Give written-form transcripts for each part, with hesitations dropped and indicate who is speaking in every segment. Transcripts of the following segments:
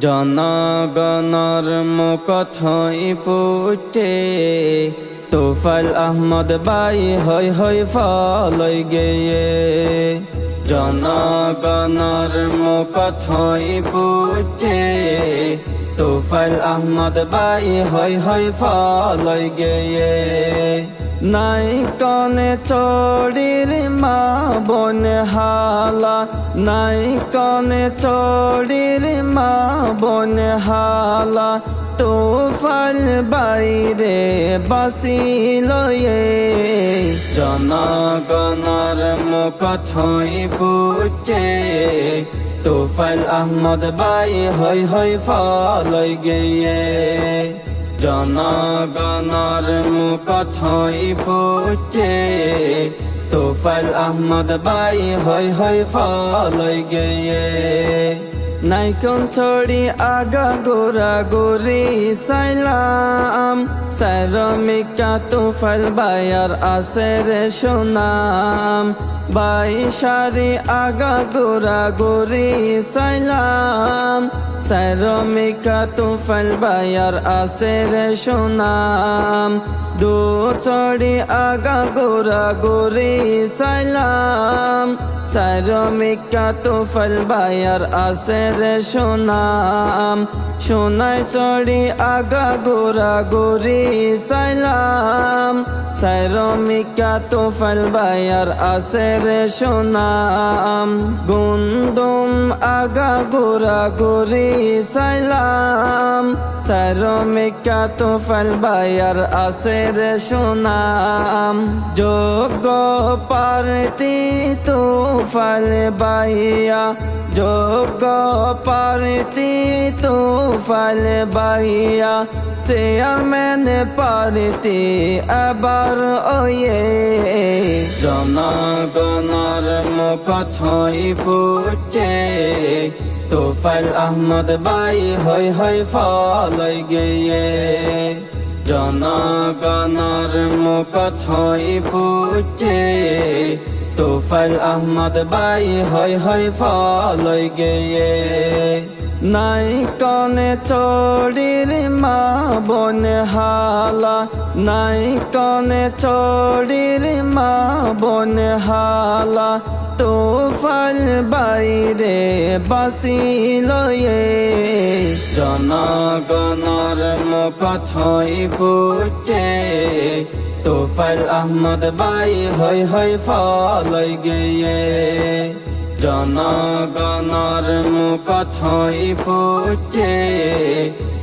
Speaker 1: জনগণর মুখথই ফুটে তোফাইল আহমদ বাই হই হই ফলই গেয়ে। জনগণর মুখথই ফুটে তোফাইল আহমদ বাই হই হই ফলই গেয়ে। নাই কনে চড়ির মা বন হালা, নাই কনে চড়ির মা বন হালা, তোফাইল বাইরে বাসিল এ। জনগণর মুখথই ফুটে তোফাইল আহমদ বাই হই হই ফলই গেয়ে। জনগণর মুখথই ফুটে তোফাইল আহমদ বাই হই হই ফলই গেয়ে। নাই কোন ছড়ি আগা গোরা গোরি সাইলাম, সাইরমিকা তোফাইল বাইয়ার আছে রে সুনাম। বাই সারি আগা গোরা গোরি সাইলাম, সাইরমিকা তোফাইল বাইয়ার আছে রে সুনাম। দু চড়ি আগা গোরা গোরি সাইলাম, সাইরমিকা তোফাইল বাইয়ার আছে রে সুনাম। সোনাই চড়ি আগা গোরা গোরি সাইলাম, সাইরমিকা তোফাইল বাইয়ার আছে রে সুনাম। গুন্দুম আগা গোরা গোরি সাইলাম, সাইরমিকা তোফাইল বাইয়ার আছে রে সুনাম। যোগ্য পার্টি তোফাইল বাইয়া, যোগ্য পার্টি তোফাইল বাইয়া, চেয়ারম্যান পার্টি আবার ওয়ে। জনগণর মুখথই ফুটে তোফাইল আহমদ বাই হই হই ফলই গেয়ে। জনগণর মুখথই ফুটে তোফাইল আহমদ বাই হই হই ফলই গেয়ে। নাই কনে চড়ির মা বন হালা, নাই কনে চড়ির মা বন হালা, তোফাইল বাইরে বাসিল এ। জনগণর মুখথই ফুটে তোফাইল আহমদ বাই হই হই ফলই গেয়ে। জনগণর মুখথই ফুটে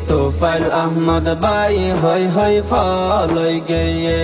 Speaker 1: তোফাইল আহমদ বাই হই হই ফলই গেয়ে।